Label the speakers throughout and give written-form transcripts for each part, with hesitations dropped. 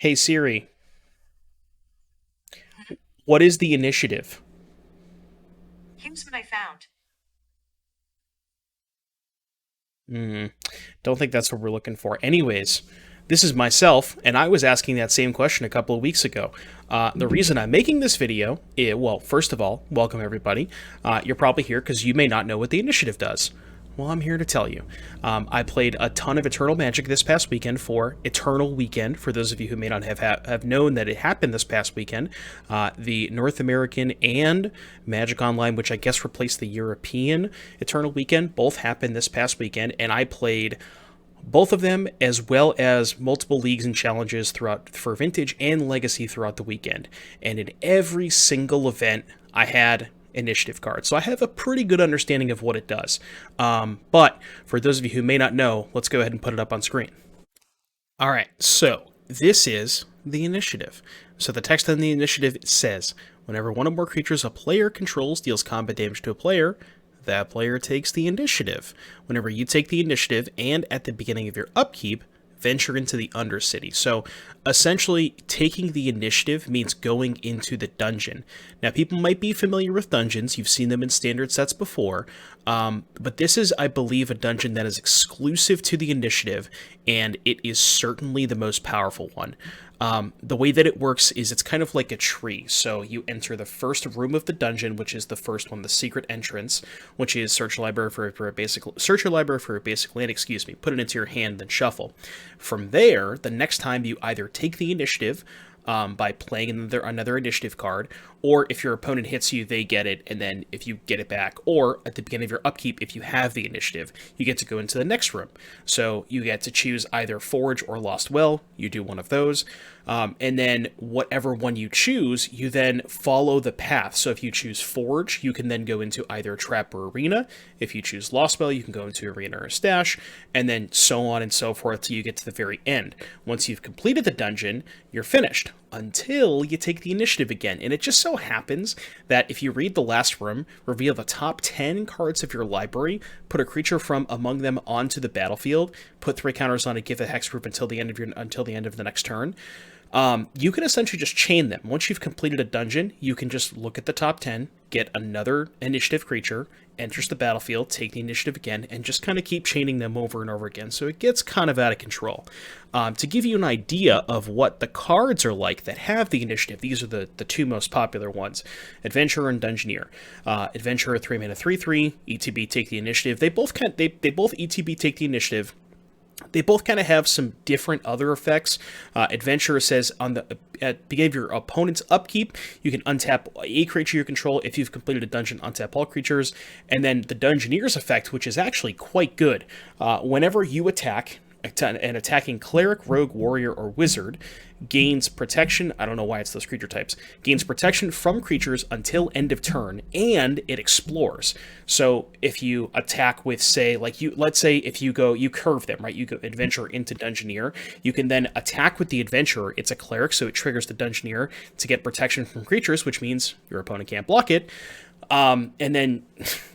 Speaker 1: Hey Siri, what is the initiative?
Speaker 2: Here's what I found.
Speaker 1: Hmm, don't think that's what we're looking for. Anyways, this is myself, and I was asking that same question a couple of weeks ago. The reason I'm making this video, well, first of all, welcome everybody. You're probably here because you may not know what the initiative does. Well, I'm here to tell you. I played a ton of Eternal Magic this past weekend for Eternal Weekend. For those of you who may not have known that it happened this past weekend, the North American and Magic Online, which I guess replaced the European Eternal Weekend, both happened this past weekend, and I played both of them as well as multiple leagues and challenges throughout for Vintage and Legacy throughout the weekend. And in every single event, I had initiative cards. So I have a pretty good understanding of what it does. But for those of you who may not know, let's go ahead and put it up on screen. All right, so this is the initiative. So the text on the initiative says, whenever one or more creatures a player controls deals combat damage to a player, that player takes the initiative. Whenever you take the initiative and at the beginning of your upkeep, venture into the Undercity. So essentially, taking the initiative means going into the dungeon. Now, people might be familiar with dungeons. You've seen them in standard sets before. But this is, I believe, a dungeon that is exclusive to the initiative, and it is certainly the most powerful one. The way that it works is it's kind of like a tree. So you enter the first room of the dungeon, which is the first one, the secret entrance, which is search your library for a basic search your library for a basic land. Excuse me. Put it into your hand, then shuffle. From there, the next time you either take the initiative by playing another initiative card, or if your opponent hits you, they get it, and then if you get it back, or at the beginning of your upkeep, if you have the initiative, you get to go into the next room. So you get to choose either Forge or Lost Well. You do one of those. And then whatever one you choose, you then follow the path. So if you choose Forge, you can then go into either Trap or Arena. If you choose Lost Spell, you can go into Arena or Stash, and then so on and so forth till you get to the very end. Once you've completed the dungeon, you're finished until you take the initiative again. And it just so happens that if you read the last room, reveal the top 10 cards of your library, put a creature from among them onto the battlefield, put 3 counters on it, give a hexproof until the end of the next turn. You can essentially just chain them. Once you've completed a dungeon, you can just look at the top 10, get another initiative creature, enters the battlefield, take the initiative again, and just kind of keep chaining them over and over again. So it gets kind of out of control. To give you an idea of what the cards are like that have the initiative, these are the two most popular ones: Adventurer and Dungeoneer. Adventurer, 3 mana, 3/3. ETB, take the initiative. They both ETB, take the initiative. They both kind of have some different other effects. Adventurer says on the at beginning of your opponent's upkeep, you can untap a creature you control. If you've completed a dungeon, untap all creatures. And then the Dungeoneer's effect, which is actually quite good. Whenever you attack, an attacking cleric, rogue, warrior, or wizard gains protection. I don't know why it's those creature types. Gains protection from creatures until end of turn, and it explores. So if you attack with, say, let's say if you curve them, right? You go adventurer into Dungeoneer. You can then attack with the adventurer. It's a cleric, so it triggers the Dungeoneer to get protection from creatures, which means your opponent can't block it. And then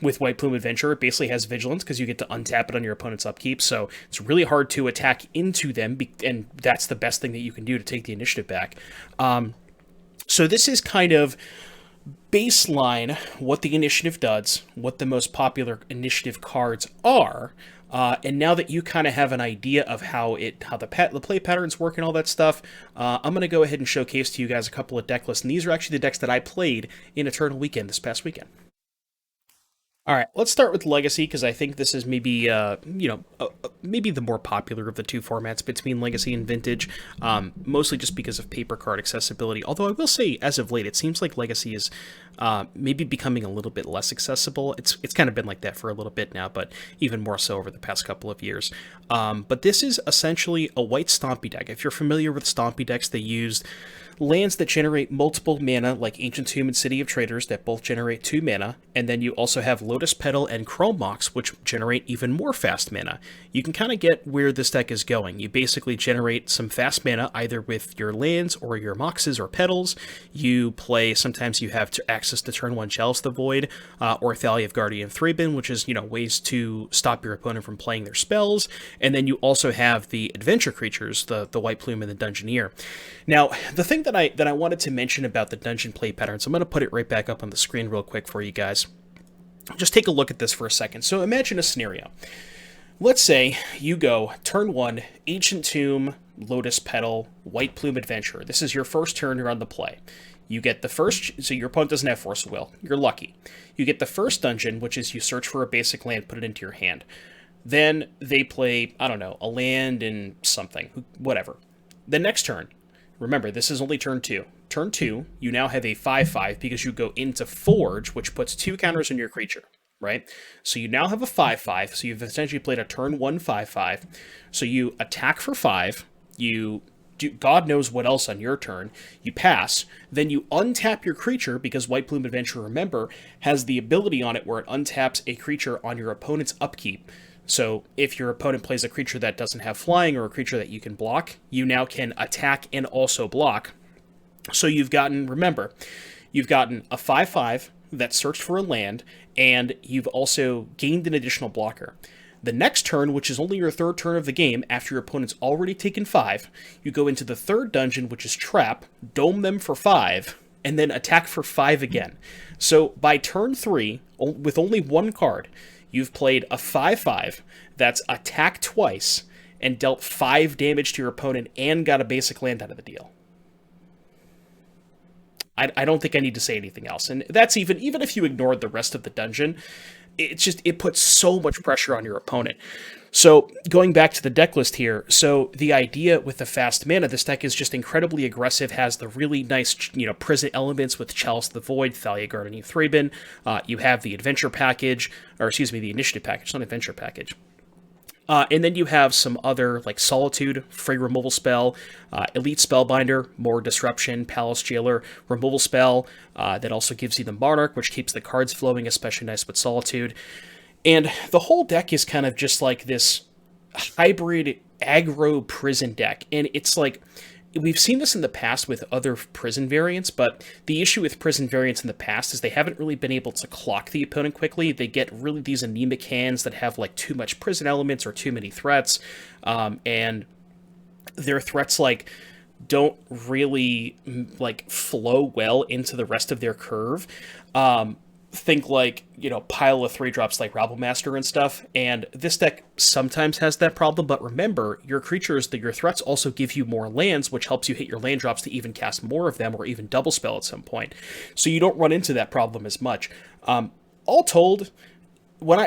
Speaker 1: with White Plume Adventure, it basically has vigilance because you get to untap it on your opponent's upkeep. So it's really hard to attack into them, and that's the best thing that you can do to take the initiative back. So this is kind of baseline what the initiative does, what the most popular initiative cards are. And now that you kind of have an idea of how the play patterns work and all that stuff, I'm going to go ahead and showcase to you guys a couple of deck lists. And these are actually the decks that I played in Eternal Weekend this past weekend. All right, let's start with Legacy because I think this is maybe maybe the more popular of the two formats between Legacy and Vintage, mostly just because of paper card accessibility. Although I will say, as of late, it seems like Legacy is maybe becoming a little bit less accessible. It's kind of been like that for a little bit now, but even more so over the past couple of years. But this is essentially a white Stompy deck. If you're familiar with Stompy decks, they used lands that generate multiple mana, like Ancient Tomb and City of Traders, that both generate 2 mana, and then you also have Lotus Petal and Chrome Mox, which generate even more fast mana. You can kind of get where this deck is going. You basically generate some fast mana either with your lands or your Moxes or Petals. You play, sometimes you have access to turn 1 Chalice the Void, or Thalia of Guardian Thraben, which is, ways to stop your opponent from playing their spells. And then you also have the adventure creatures, the White Plume and the Dungeoneer. Now, the thing that I wanted to mention about the dungeon play patterns, I'm going to put it right back up on the screen real quick for you guys. Just take a look at this for a second. So imagine a scenario. Let's say you go turn 1, Ancient Tomb, Lotus Petal, White Plume Adventurer. This is your first turn you're on the play. You get the first, so your opponent doesn't have Force of Will. You're lucky. You get the first dungeon, which is you search for a basic land, put it into your hand. Then they play, I don't know, a land and something, whatever. The next turn, remember, this is only turn 2. Turn 2, you now have a 5/5 because you go into Forge, which puts 2 counters on your creature, right? So you now have a 5/5, so you've essentially played a turn 1 5/5. So you attack for 5, you do God knows what else on your turn, you pass, then you untap your creature because White Plume Adventure, remember, has the ability on it where it untaps a creature on your opponent's upkeep. So if your opponent plays a creature that doesn't have flying or a creature that you can block, you now can attack and also block. So you've gotten, remember, you've gotten a 5/5 that searched for a land, and you've also gained an additional blocker. The next turn, which is only your third turn of the game, after your opponent's already taken 5, you go into the third dungeon, which is Trap, dome them for 5, and then attack for 5 again. So by turn 3, with only one card, you've played a 5/5 that's attacked twice and dealt 5 damage to your opponent and got a basic land out of the deal. I don't think I need to say anything else. And that's even if you ignored the rest of the dungeon, it puts so much pressure on your opponent. So going back to the deck list here, so the idea with the fast mana, this deck is just incredibly aggressive, has the really nice, prison elements with Chalice the Void, Thalia Guardian Thraben. You have the adventure package, or excuse me, the initiative package, not adventure package. And then you have some other, like Solitude, free removal spell, Elite Spellbinder, more disruption, Palace Jailer, removal spell, that also gives you the Monarch, which keeps the cards flowing, especially nice with Solitude. And the whole deck is kind of just like this hybrid aggro-prison deck. And it's like, we've seen this in the past with other prison variants, but the issue with prison variants in the past is they haven't really been able to clock the opponent quickly. They get really these anemic hands that have like too much prison elements or too many threats, and their threats like don't really like flow well into the rest of their curve. Think like, pile of 3-drops like Rabblemaster and stuff, and this deck sometimes has that problem, but remember, your creatures, your threats also give you more lands, which helps you hit your land drops to even cast more of them, or even double spell at some point. So you don't run into that problem as much. All told, when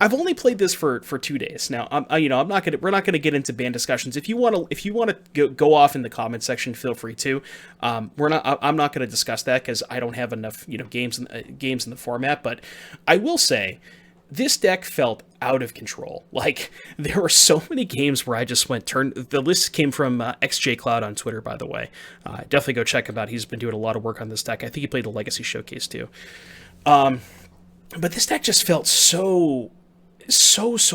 Speaker 1: I've only played this for 2 days now. We're not gonna get into ban discussions. If you want to go off in the comment section, feel free to. I'm not gonna discuss that because I don't have enough games in the format. But I will say, this deck felt out of control. Like, there were so many games where I just went turn. The list came from XJ Cloud on Twitter, by the way. Definitely go check him out. He's been doing a lot of work on this deck. I think he played the Legacy Showcase too. But this deck just felt so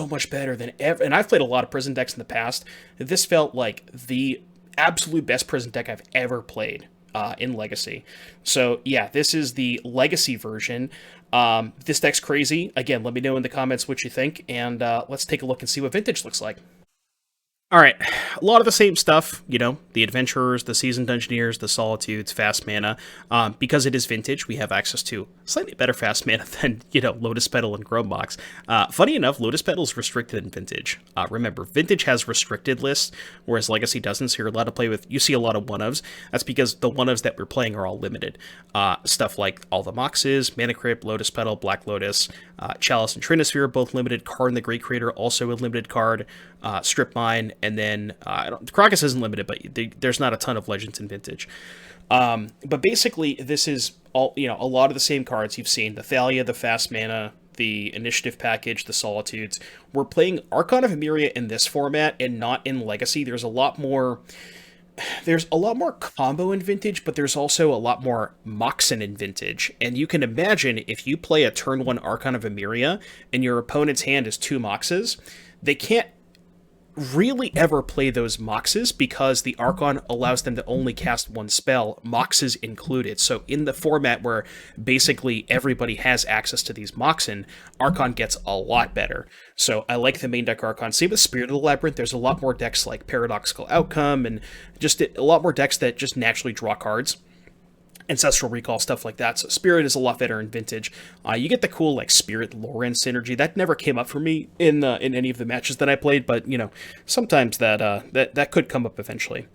Speaker 1: much better than ever. And I've played a lot of prison decks in the past. This felt like the absolute best prison deck I've ever played in Legacy. So yeah, this is the Legacy version. This deck's crazy. Again, let me know in the comments what you think, and let's take a look and see what Vintage looks like. All right, a lot of the same stuff, the Adventurers, the Seasoned Dungeoneers, the Solitudes, fast mana. Because it is Vintage, we have access to slightly better fast mana than, Lotus Petal and Chrome Mox. Funny enough, Lotus Petal is restricted in Vintage. Remember, Vintage has restricted lists, whereas Legacy doesn't, so you're allowed to play with, you see a lot of one-ofs. That's because the one-ofs that we're playing are all limited. Stuff like all the Moxes, Mana Crypt, Lotus Petal, Black Lotus, Chalice and Trinosphere are both limited. Karn the Great Creator, also a limited card. Strip Mine, and then Crocus isn't limited, but there's not a ton of Legends in Vintage. But basically, this is all a lot of the same cards you've seen: the Thalia, the fast mana, the Initiative package, the Solitudes. We're playing Archon of Emeria in this format and not in Legacy. There's a lot more combo in Vintage, but there's also a lot more Moxen in Vintage. And you can imagine if you play a turn 1 Archon of Emeria and your opponent's hand is 2 Moxes, they can't really ever play those Moxes because the Archon allows them to only cast 1 spell, Moxes included. So in the format where basically everybody has access to these Moxen, Archon gets a lot better. So I like the main deck Archon. Same with Spirit of the Labyrinth. There's a lot more decks like Paradoxical Outcome and just a lot more decks that just naturally draw cards. Ancestral Recall, stuff like that. So Spirit is a lot better in Vintage. You get the cool like Spirit Lauren synergy that never came up for me in any of the matches that I played, but sometimes that could come up eventually.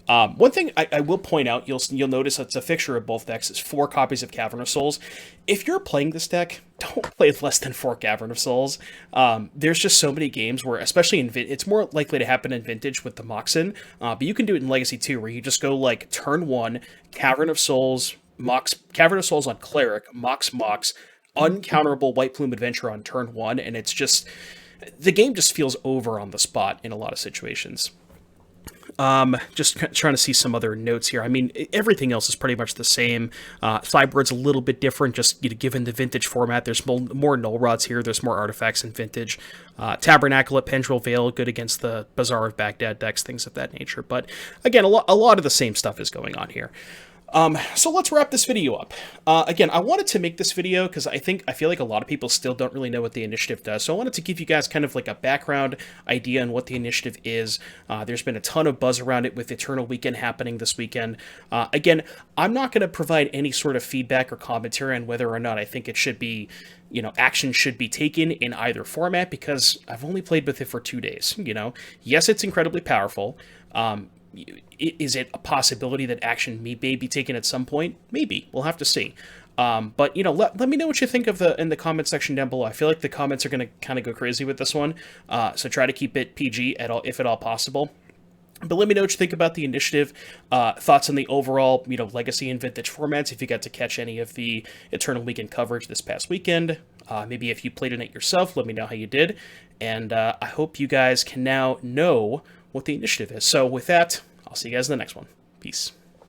Speaker 1: One thing I will point out, you'll notice it's a fixture of both decks is 4 copies of Cavern of Souls. If you're playing this deck, don't play less than 4 Cavern of Souls. There's just so many games where, especially in it's more likely to happen in Vintage with the Moxen, but you can do it in Legacy too, where you just go like turn 1, Cavern of Souls, Cavern of Souls on Cleric, Mox, uncounterable White Plume Adventure on turn 1, and it's just the game just feels over on the spot in a lot of situations. Just trying to see some other notes here. I mean, everything else is pretty much the same. Cyber's a little bit different, just given the Vintage format. There's more Null Rods here. There's more artifacts in Vintage. Tabernacle at Pendrell Vale, good against the Bazaar of Baghdad decks, things of that nature. But again, a lot of the same stuff is going on here. So let's wrap this video up. Again, I wanted to make this video because I feel like a lot of people still don't really know what the Initiative does. So I wanted to give you guys kind of like a background idea on what the Initiative is. There's been a ton of buzz around it with Eternal Weekend happening this weekend. Again, I'm not going to provide any sort of feedback or commentary on whether or not I think it should be, action should be taken in either format because I've only played with it for 2 days. Yes, it's incredibly powerful. Is it a possibility that action may be taken at some point? Maybe. We'll have to see. But let me know what you think in the comment section down below. I feel like the comments are going to kind of go crazy with this one, so try to keep it PG if at all possible. But let me know what you think about the Initiative, thoughts on the overall, Legacy and Vintage formats, if you got to catch any of the Eternal Weekend coverage this past weekend. Maybe if you played in it yourself, let me know how you did. And I hope you guys can now know what the Initiative is. So with that, I'll see you guys in the next one. Peace.